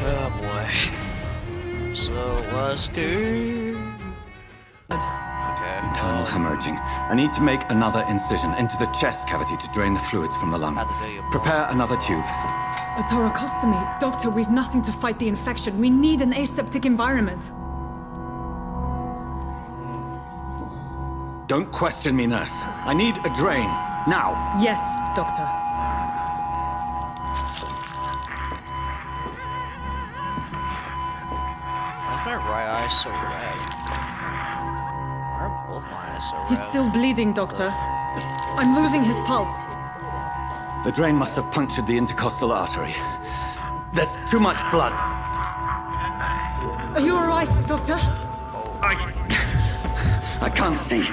Oh boy. So let's go. Okay. Internal hemorrhaging. I need to make another incision into the chest cavity to drain the fluids from the lung. Had the video Prepare another tube. A thoracostomy. Doctor, we've nothing to fight the infection. We need an aseptic environment. Don't question me, nurse. I need a drain. Now. Yes, Doctor. Why's my right eye so red? Why are both my eyes so red? He's still bleeding, Doctor. I'm losing his pulse. The drain must have punctured the intercostal artery. There's too much blood. Are you all right, Doctor? I can't see.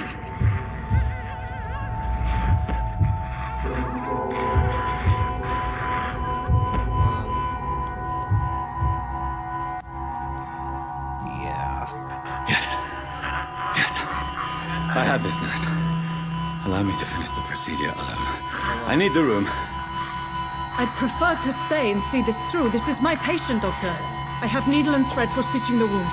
I have this, nurse. Allow me to finish the procedure alone. I need the room. I'd prefer to stay and see this through. This is my patient, Doctor. I have needle and thread for stitching the wound.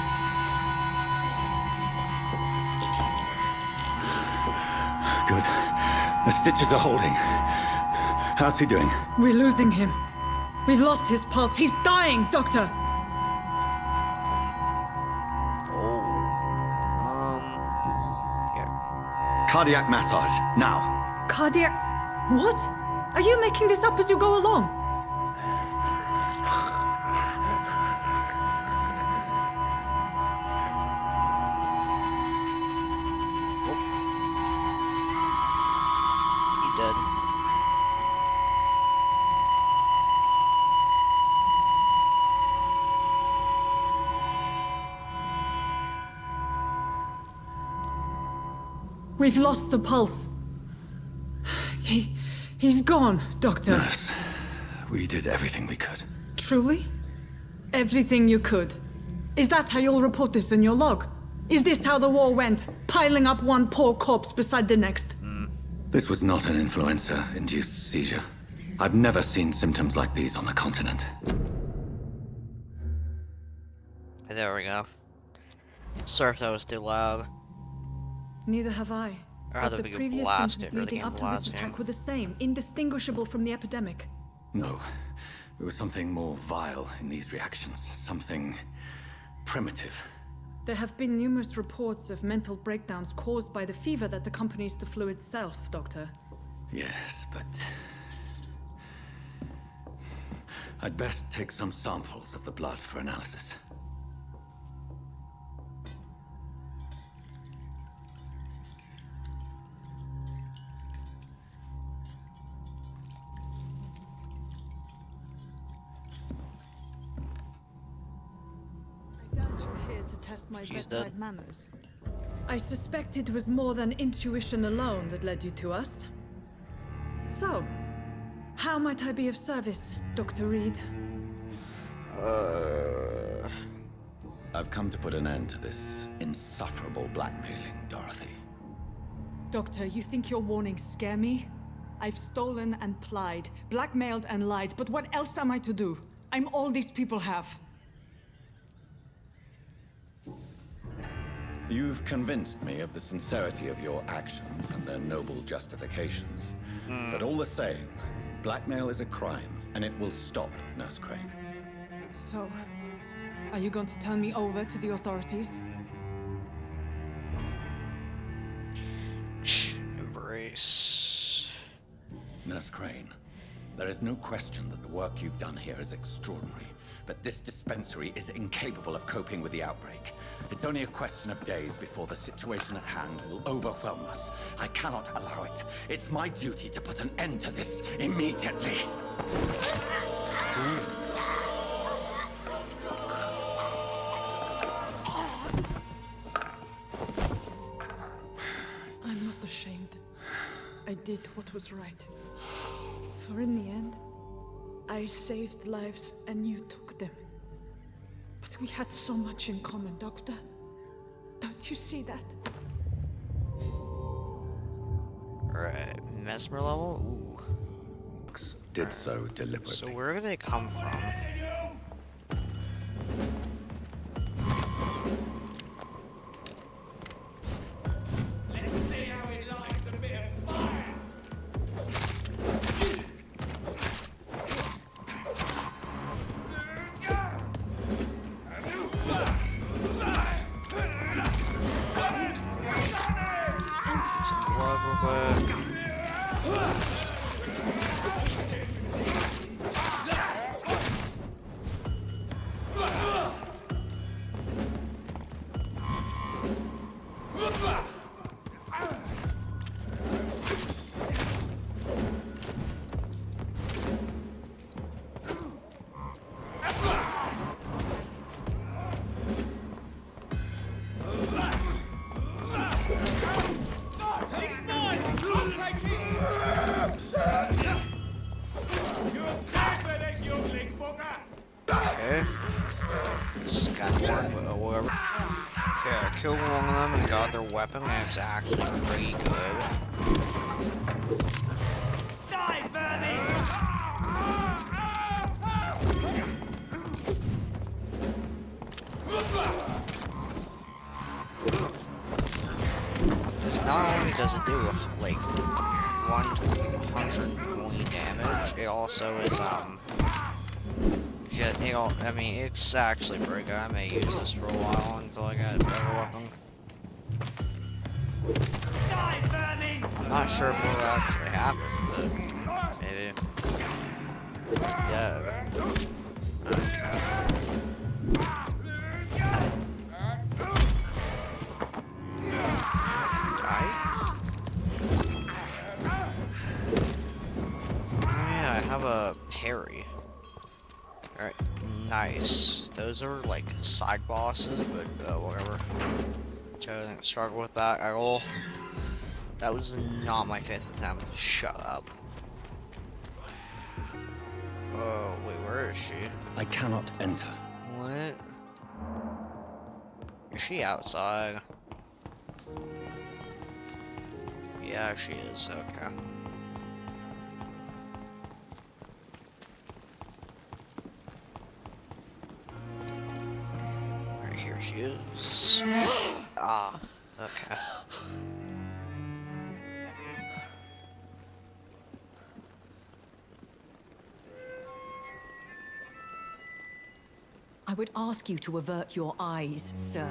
Good. The stitches are holding. How's he doing? We're losing him. We've lost his pulse. He's dying, Doctor. Cardiac massage, now. Cardiac... What? Are you making this up as you go along? He dead. We've lost the pulse. He's gone, Doctor. Nurse, we did everything we could. Truly? Everything you could. Is that how you'll report this in your log? Is this how the war went? Piling up one poor corpse beside the next? This was not an influenza-induced seizure. I've never seen symptoms like these on the continent. There we go. Sorry if that was too loud. Neither have I. Or how But the the previous blast symptoms it, or the leading game up to this blasting. attack were the same, indistinguishable from the epidemic. No, there was something more vile in these reactions. Something primitive. There have been numerous reports of mental breakdowns caused by the fever that accompanies the flu itself, Doctor. Yes, but... I'd best take some samples of the blood for analysis. I doubt you're here to test my She's bedside dead. manners. I suspect it was more than intuition alone that led you to us. So, how might I be of service, Dr. Reed? I've come to put an end to this insufferable blackmailing, Dorothy. Doctor, you think your warnings scare me? I've stolen and plied, blackmailed and lied, but what else am I to do? I'm all these people have. You've convinced me of the sincerity of your actions and their noble justifications. But all the same, blackmail is a crime, and it will stop, Nurse Crane. So, are you going to turn me over to the authorities? Embrace. Nurse Crane, there is no question that the work you've done here is extraordinary, but this dispensary is incapable of coping with the outbreak. It's only a question of days before the situation at hand will overwhelm us. I cannot allow it. It's my duty to put an end to this immediately. I'm not ashamed. I did what was right. For in the end, I saved lives and you took them. But we had so much in common, Doctor. Don't you see that? Alright, mesmer level? Ooh. did so deliberately. So where do they come from? Let's see how he likes a bit of fire. Get some blood real quick. He's mine. I'll take him. You're clever, then, you ugly fucker. Okay. Scatterwork, but whatever. Okay, I killed one of them and got their weapon, and it's actually pretty good. Die, vermin! Because not only does it do like 120 damage, it also is I mean, it's actually pretty good. I may use this for a while until I get a better weapon. Die, vermin! I'm not sure if it'll actually happen, but maybe. Yeah. Okay. Yeah, I have a parry. Alright, nice. Those are like side bosses, but whatever. I didn't struggle with that at all. That was not my 5th attempt. Shut up. Oh, wait, where is she? I cannot enter. What? Is she outside? Yeah, she is. Okay. Right here she is. Ah, okay. I would ask you to avert your eyes, sir.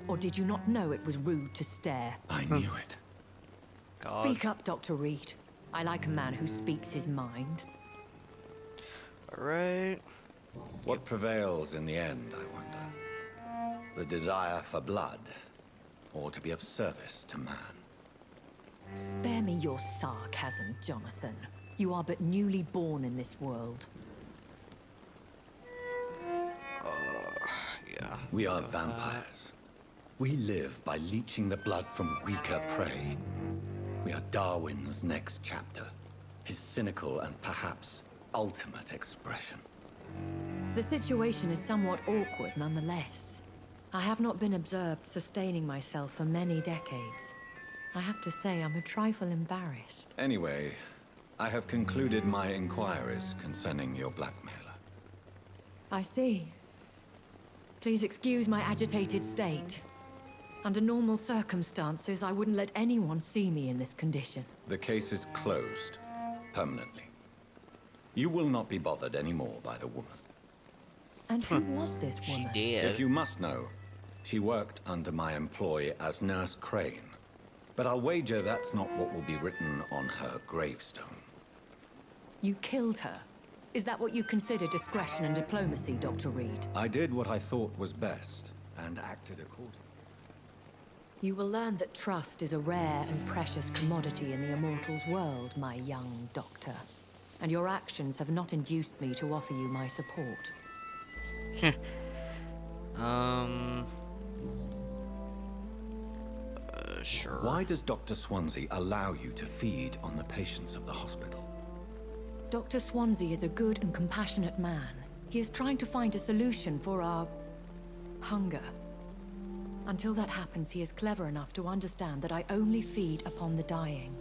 Or did you not know it was rude to stare? I knew it. God. Speak up, Dr. Reed. I like a man who speaks his mind. Alright. What prevails in the end, I wonder? The desire for blood, or to be of service to man? Spare me your sarcasm, Jonathan. You are but newly born in this world. Yeah. We are vampires. We live by leeching the blood from weaker prey. We are Darwin's next chapter. His cynical and perhaps ultimate expression. The situation is somewhat awkward nonetheless. I have not been observed sustaining myself for many decades. I have to say I'm a trifle embarrassed. Anyway, I have concluded my inquiries concerning your blackmailer. I see. Please excuse my agitated state. Under normal circumstances, I wouldn't let anyone see me in this condition. The case is closed, permanently. You will not be bothered anymore by the woman. And who was this She woman? did. If you must know, she worked under my employ as Nurse Crane. But I'll wager that's not what will be written on her gravestone. You killed her. Is that what you consider discretion and diplomacy, Dr. Reed? I did what I thought was best, and acted accordingly. You will learn that trust is a rare and precious commodity in the Immortals world, my young doctor. And your actions have not induced me to offer you my support. Sure. Why does Dr. Swansea allow you to feed on the patients of the hospital? Dr. Swansea is a good and compassionate man. He is trying to find a solution for our hunger. Until that happens, he is clever enough to understand that I only feed upon the dying.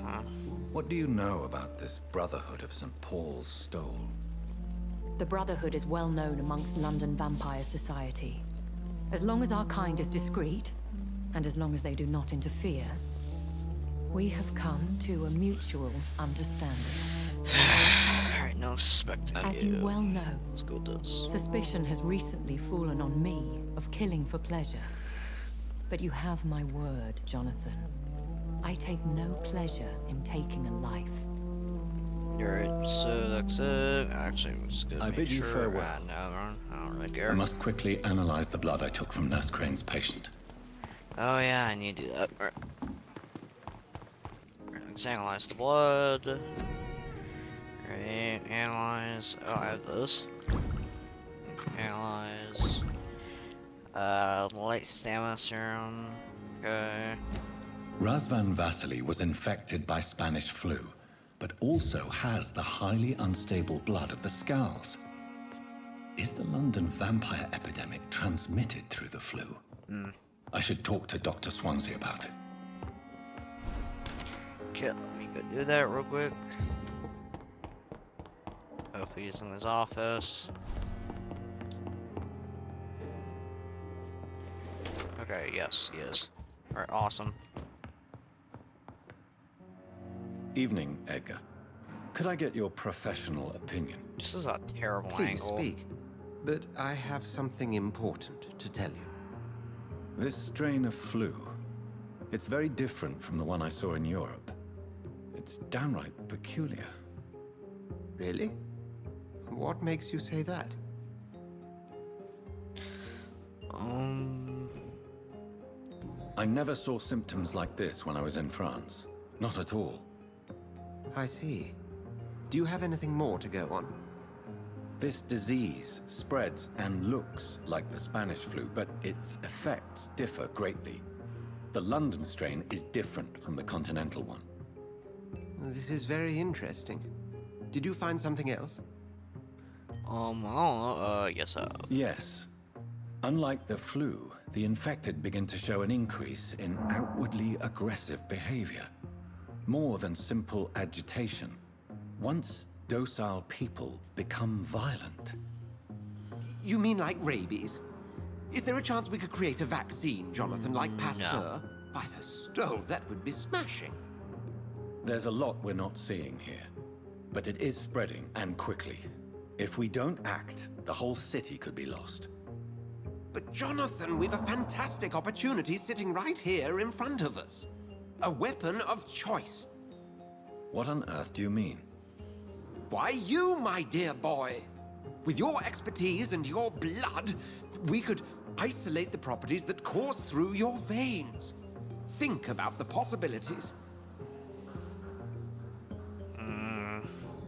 Huh. What do you know about this Brotherhood of St. Paul's Stole? The Brotherhood is well known amongst London vampire society. As long as our kind is discreet, and as long as they do not interfere, we have come to a mutual understanding. Alright, no suspecting As you well know, let's go with this. suspicion has recently fallen on me of killing for pleasure. But you have my word, Jonathan. I take no pleasure in taking a life. Alright, so that's it. Actually, I'm just gonna I make bid you sure. farewell. No, I don't really I care. must quickly analyze the blood I took from Nurse Crane's patient. Oh yeah, I need to do that. Alright. Let's analyze the blood. Alright, analyze. Oh, I have those. Analyze. Light stamina serum. Okay. Razvan Vasily was infected by Spanish flu, but also has the highly unstable blood of the Scowls. Is the London vampire epidemic transmitted through the flu? I should talk to Dr. Swansea about it. Okay, let me go do that real quick. Hopefully he's in his office. Okay, yes, he is. Alright, awesome. Evening, Edgar. Could I get your professional opinion? This is a terrible Please angle. speak. But I have something important to tell you. This strain of flu, it's very different from the one I saw in Europe. It's downright peculiar. Really? What makes you say that? I never saw symptoms like this when I was in France. Not at all. I see. Do you have anything more to go on? This disease spreads and looks like the Spanish flu, but its effects differ greatly. The London strain is different from the continental one. This is very interesting. Did you find something else? I don't know, yes, Yes. Unlike the flu, the infected begin to show an increase in outwardly aggressive behavior. More than simple agitation. Once docile people become violent. You mean like rabies? Is there a chance we could create a vaccine, Jonathan, like Pasteur? By the stove, that would be smashing. There's a lot we're not seeing here, but it is spreading, and quickly. If we don't act, the whole city could be lost. But Jonathan, we've a fantastic opportunity sitting right here in front of us. A weapon of choice. What on earth do you mean? Why, you, my dear boy. With your expertise and your blood, we could isolate the properties that course through your veins. Think about the possibilities.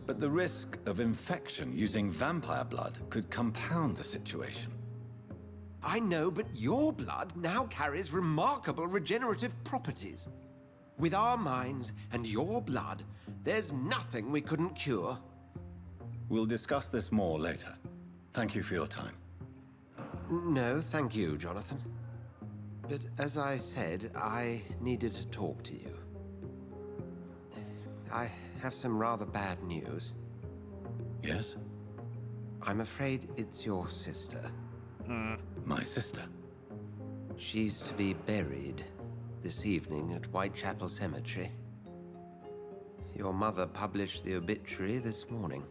But the risk of infection using vampire blood could compound the situation. I know, but your blood now carries remarkable regenerative properties. With our minds and your blood, there's nothing we couldn't cure. We'll discuss this more later. Thank you for your time. No, thank you, Jonathan. But as I said, I needed to talk to you. I have some rather bad news. Yes? I'm afraid it's your sister. My sister? She's to be buried this evening at Whitechapel Cemetery. Your mother published the obituary this morning.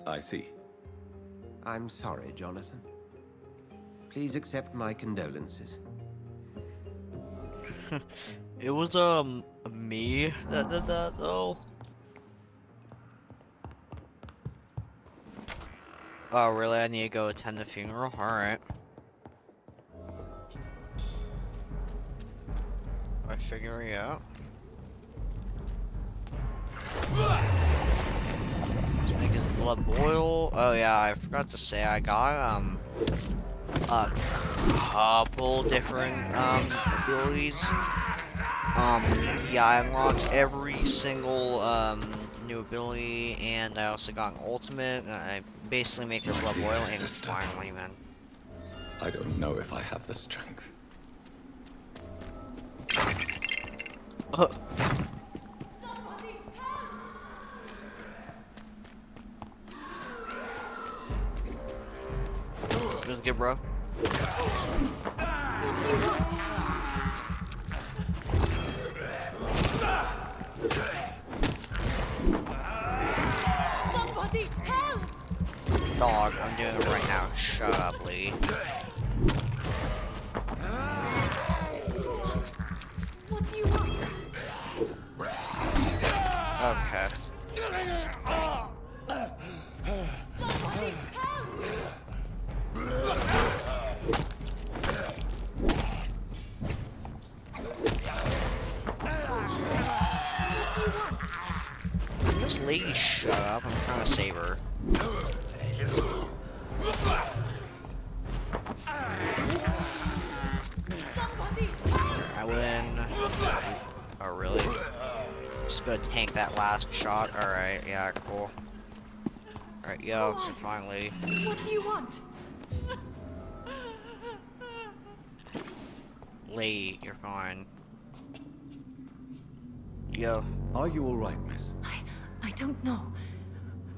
I see. I'm sorry, Jonathan. Please accept my condolences. It was, me that did that, though. Oh, really? I need to go attend the funeral? Alright. I figure it out. Let's make his blood boil. Oh yeah, I forgot to say I got a couple different abilities. Yeah, I unlocked every single new ability, and I also got an ultimate. I basically make their blood boil, and Sister. finally, man. I don't know if I have the strength. good, bro. Somebody help! Dog, I'm doing it right now. Shut up, Lee. What do you want? Okay. Somebody help! This lady, shut up. I'm trying to save her. Somebody help! I win. Oh, really? Just gonna tank that last shot. Alright, yeah, cool. Alright, yo, you're fine, lady. What do you want? Lady, you're fine. Yo. Are you all right, miss? I don't know.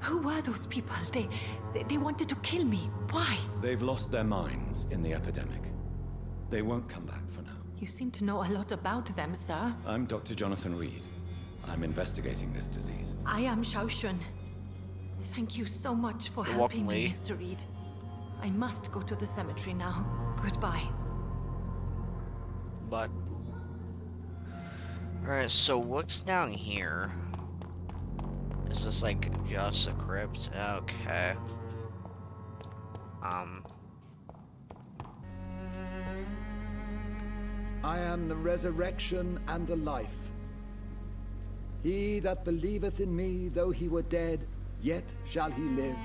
Who were those people? They wanted to kill me. Why? They've lost their minds in the epidemic. They won't come back for now. You seem to know a lot about them, sir. I'm Dr. Jonathan Reed. I'm investigating this disease. I am Shaoshun. Thank you so much for You're helping welcome, me, Lee. Mr. Reed. I must go to the cemetery now. Goodbye. But. Alright, so what's down here? Is this like just a crypt? Okay. I am the resurrection and the life. He that believeth in me, though he were dead, yet shall he live.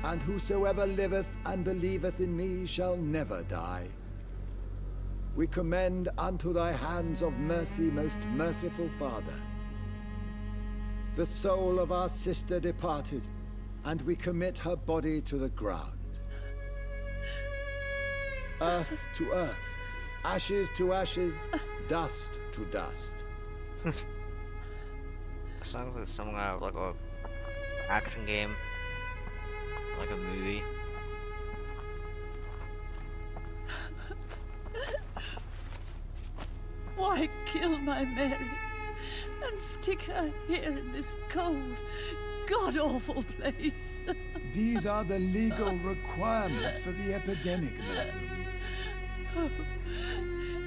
And whosoever liveth and believeth in me shall never die. We commend unto thy hands of mercy, most merciful Father, the soul of our sister departed, and we commit her body to the ground. Earth to earth, ashes to ashes, dust to dust. Sounds like something out of like a action game. Like a movie. Why kill my Mary and stick her here in this cold, god-awful place? These are the legal requirements for the epidemic, madam.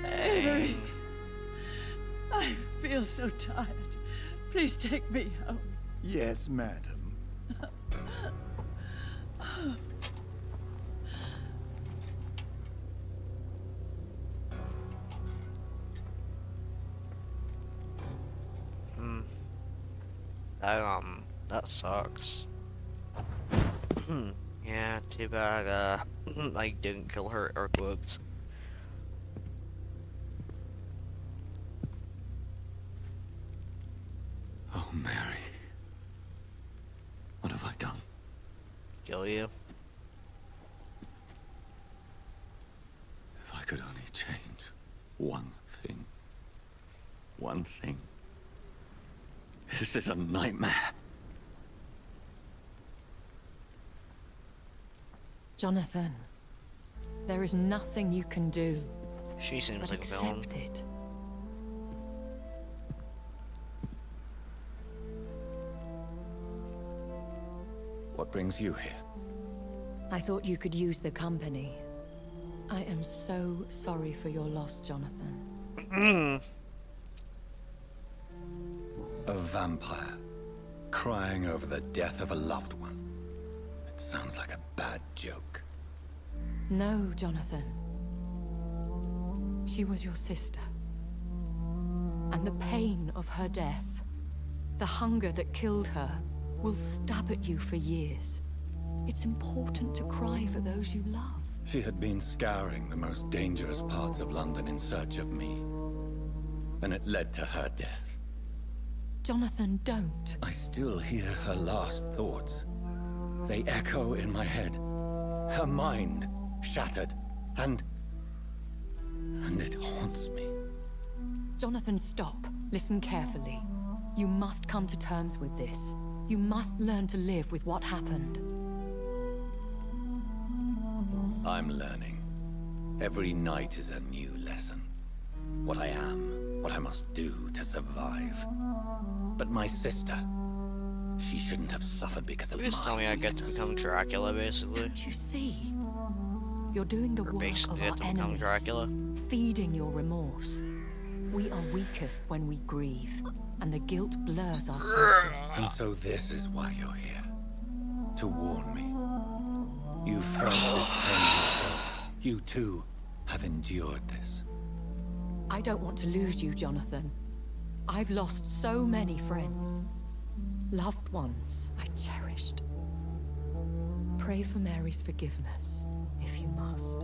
Avery, I feel so tired. Please take me home. Yes, madam. That sucks. Yeah, too bad, I didn't kill her, air quotes. Oh, Mary. What have I done? Kill you? If I could only change one thing. One thing. This is a nightmare. Jonathan, there is nothing you can do She seems but like a villain. accept it. What brings you here? I thought you could use the company. I am so sorry for your loss, Jonathan. A vampire crying over the death of a loved one. It sounds like a bad joke. No, Jonathan. She was your sister. And the pain of her death, the hunger that killed her, will stab at you for years. It's important to cry for those you love. She had been scouring the most dangerous parts of London in search of me. And it led to her death. Jonathan, don't. I still hear her last thoughts. They echo in my head. Her mind shattered, and it haunts me. Jonathan, stop. Listen carefully. You must come to terms with this. You must learn to live with what happened. I'm learning. Every night is a new lesson. What I am, what I must do to survive. But my sister, she shouldn't have suffered because of You just tell me I get to become Dracula, basically. Don't you see? You're doing the Or work basically of get our to become enemies, Dracula. feeding your remorse. We are weakest when we grieve, and the guilt blurs our senses. And so this is why you're here. To warn me. You felt this pain yourself. You too have endured this. I don't want to lose you, Jonathan. I've lost so many friends. Loved ones I cherished. Pray for Mary's forgiveness, if you must.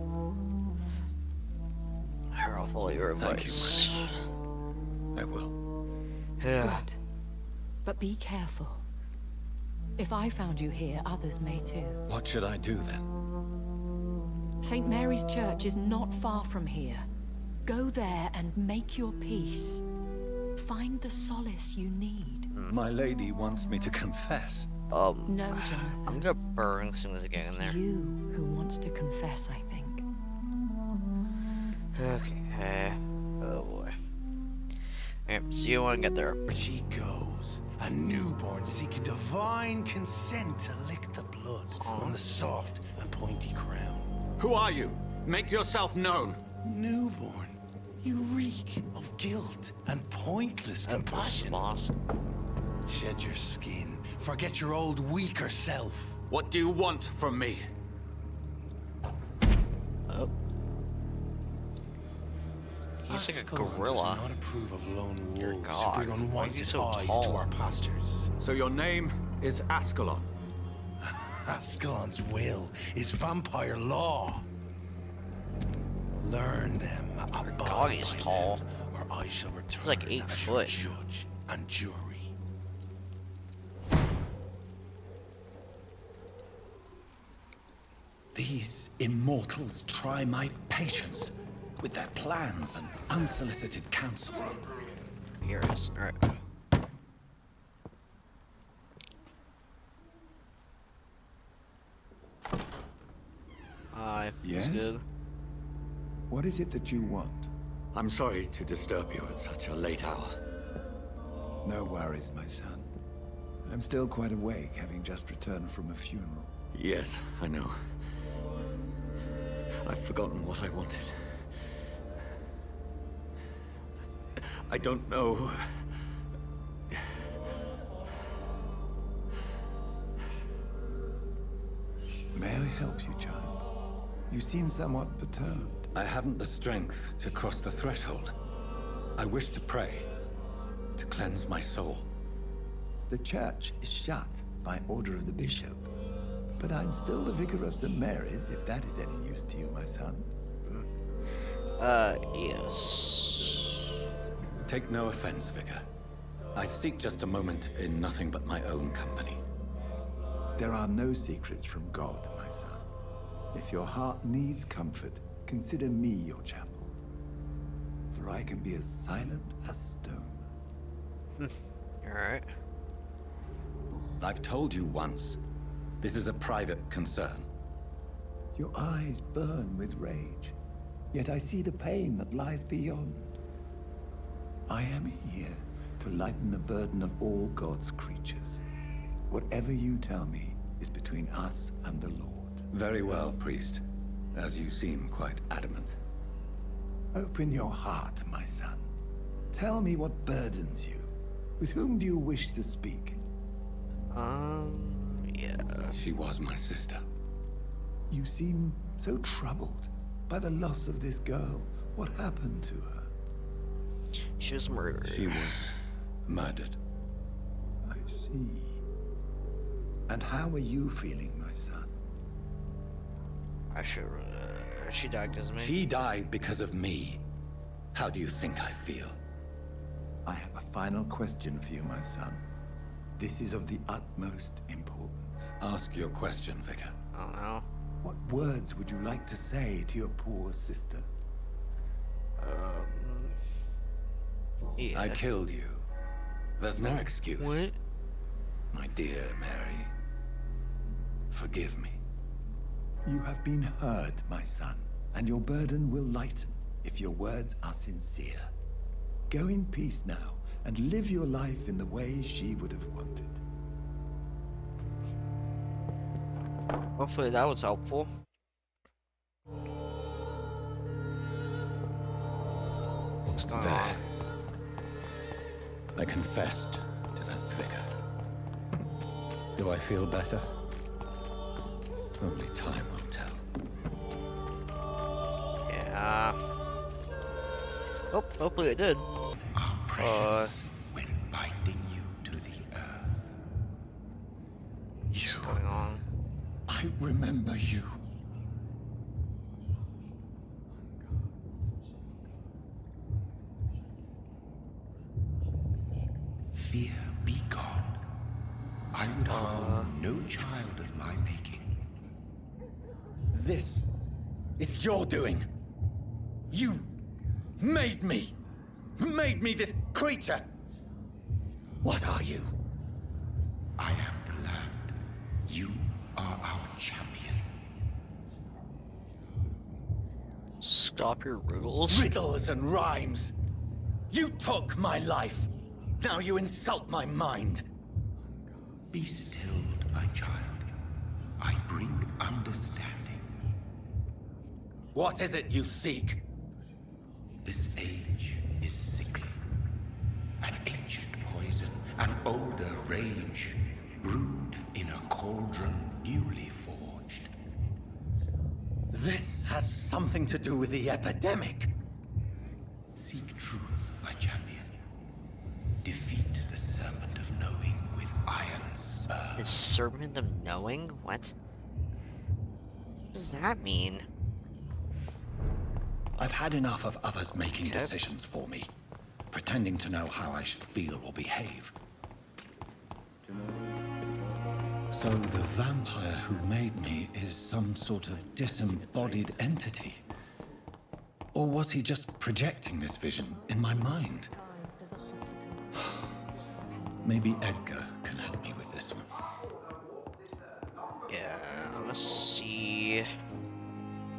I'll follow your Thank you, advice. I will. Yeah. Good. But be careful. If I found you here, others may too. What should I do then? St. Mary's Church is not far from here. Go there and make your peace. Find the solace you need. My lady wants me to confess. No, Jonathan. I'm gonna burn as soon as I get It's in there. you who wants to confess, I think. Okay. Oh boy. Alright, see you when I get there. She goes, a newborn seeking divine consent to lick the blood on the soft and pointy crown. Who are you? Make yourself known. Newborn, you reek of guilt and pointless Boss, compassion. boss. Shed your skin, forget your old weaker self. What do you want from me? Oh. He's like a Ascalon gorilla. does not approve of lone Dear wolves God, who bring why is he unwanted so eyes tall? to our pastures. So your name is Ascalon. Ascalon's will is vampire law. Learn them, abide God, he's by tall. them, or I shall return like 8 as foot. your judge and jury. These immortals try my patience with their plans and unsolicited counsel. Here it is. Alright. Hi. Yes? Good. What is it that you want? I'm sorry to disturb you at such a late hour. No worries, my son. I'm still quite awake, having just returned from a funeral. Yes, I know. I've forgotten what I wanted. I don't know. May I help you, child? You seem somewhat perturbed. I haven't the strength to cross the threshold. I wish to pray, to cleanse my soul. The church is shut by order of the bishop. But I'm still the vicar of St. Mary's, if that is any use to you, my son. Yes. Take no offense, Vicar. I seek just a moment in nothing but my own company. There are no secrets from God, my son. If your heart needs comfort, consider me your chapel. For I can be as silent as stone. Alright. I've told you once, this is a private concern. Your eyes burn with rage, yet I see the pain that lies beyond. I am here to lighten the burden of all God's creatures. Whatever you tell me is between us and the Lord. Very well, priest. As you seem quite adamant. Open your heart, my son. Tell me what burdens you. With whom do you wish to speak? Yeah. She was my sister. You seem so troubled by the loss of this girl. What happened to her? She was murdered. She was murdered. I see. And how are you feeling, my son? I should. She diagnosed me. She died because of me. How do you think I feel? I have a final question for you, my son. This is of the utmost importance. Ask your question, Vicar. I don't know. What words would you like to say to your poor sister? Yeah. I killed you. There's no excuse. What? My dear Mary, forgive me. You have been heard, my son, and your burden will lighten if your words are sincere. Go in peace now, and live your life in the way she would have wanted. Hopefully that was helpful. What's going There. on? I confessed to that vicar. Do I feel better? Only time will tell. Yeah. Oh, hopefully it did. Our precious when binding you to the earth. What's going on? I remember you. Fear be gone. I would harm no child of my making. This is your doing. You made me. Made me this creature. What are you? I am the land. You are our champion. Stop your riddles. Riddles and rhymes. You took my life. Now you insult my mind. Be stilled, my child. I bring understanding. What is it you seek? This age is sickly. An ancient poison, an older rage, brewed in a cauldron newly forged. This has something to do with the epidemic. Seek truth, my champion. Defeat the serpent of knowing with iron spurs. The serpent of knowing? What? What does that mean? I've had enough of others making decisions for me, pretending to know how I should feel or behave. So the vampire who made me is some sort of disembodied entity? Or was he just projecting this vision in my mind? Maybe Edgar can help me with this one. Yeah, I'm gonna see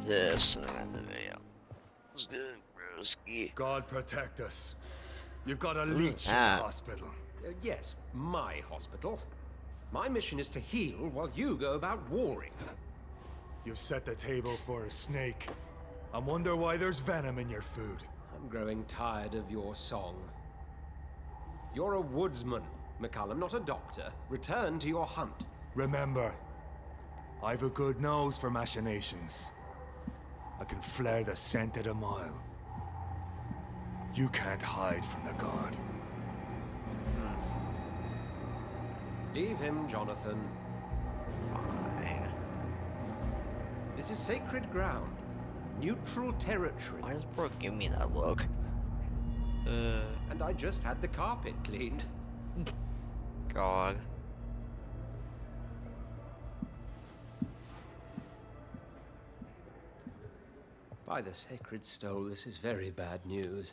this and then the video. It's good, broski. God protect us. You've got a leech in the that? hospital. Yes, my hospital. My mission is to heal while you go about warring. You've set the table for a snake. I wonder why there's venom in your food. I'm growing tired of your song. You're a woodsman, McCallum, not a doctor. Return to your hunt. Remember, I've a good nose for machinations. I can flare the scent at a mile. You can't hide from the guard. Leave him, Jonathan. Fine. This is sacred ground. Neutral territory. Why does Brooke give me that look? And I just had the carpet cleaned. God. By the sacred stole, this is very bad news.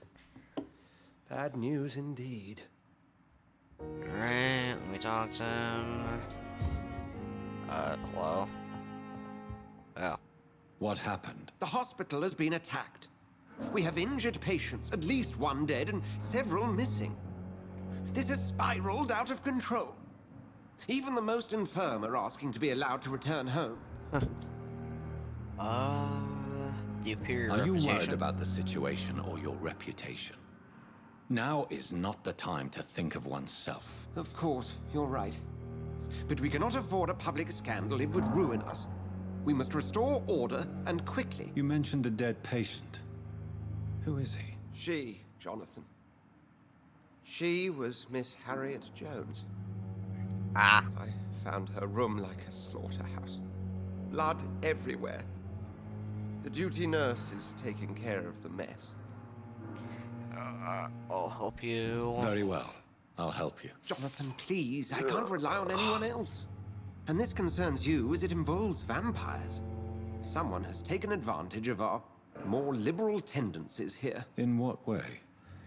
Bad news indeed. Alright, let me talk to him. Hello? Yeah. What happened? The hospital has been attacked. We have injured patients, at least one dead and several missing. This has spiraled out of control. Even the most infirm are asking to be allowed to return home. Do you fear your Are you reputation? worried about the situation or your reputation? Now is not the time to think of oneself. Of course, you're right. But we cannot afford a public scandal. It would ruin us. We must restore order, and quickly. You mentioned a dead patient. Who is he? She, Jonathan. She was Miss Harriet Jones. Ah. I found her room like a slaughterhouse. Blood everywhere. The duty nurse is taking care of the mess. I'll help you. Very well. I'll help you. Jonathan, please. I can't rely on anyone else. And this concerns you as it involves vampires. Someone has taken advantage of our more liberal tendencies here. In what way?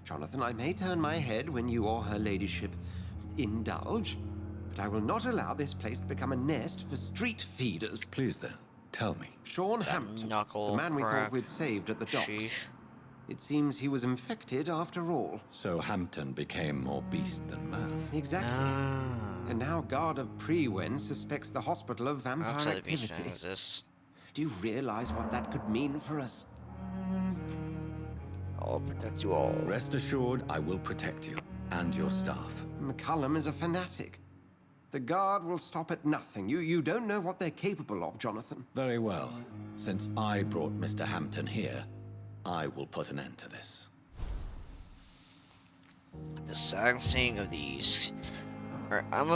Jonathan, I may turn my head when you or her ladyship indulge, but I will not allow this place to become a nest for street feeders. Please then, Tell me. Sean That Hampton, knuckle the man we crack. thought we'd saved at the docks. Sheesh. It seems he was infected after all. So Hampton became more beast than man. Exactly. Ah. And now Guard of Prewen suspects the hospital of vampire Outside the beach activity. exists. Do you realize what that could mean for us? I'll protect you all. Rest assured, I will protect you and your staff. McCullum is a fanatic. The Guard will stop at nothing. You don't know what they're capable of, Jonathan. Very well. Since I brought Mr. Hampton here, I will put an end to this. The silencing of these. Alright, I'm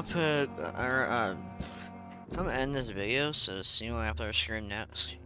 gonna end this video, so see you after I stream next.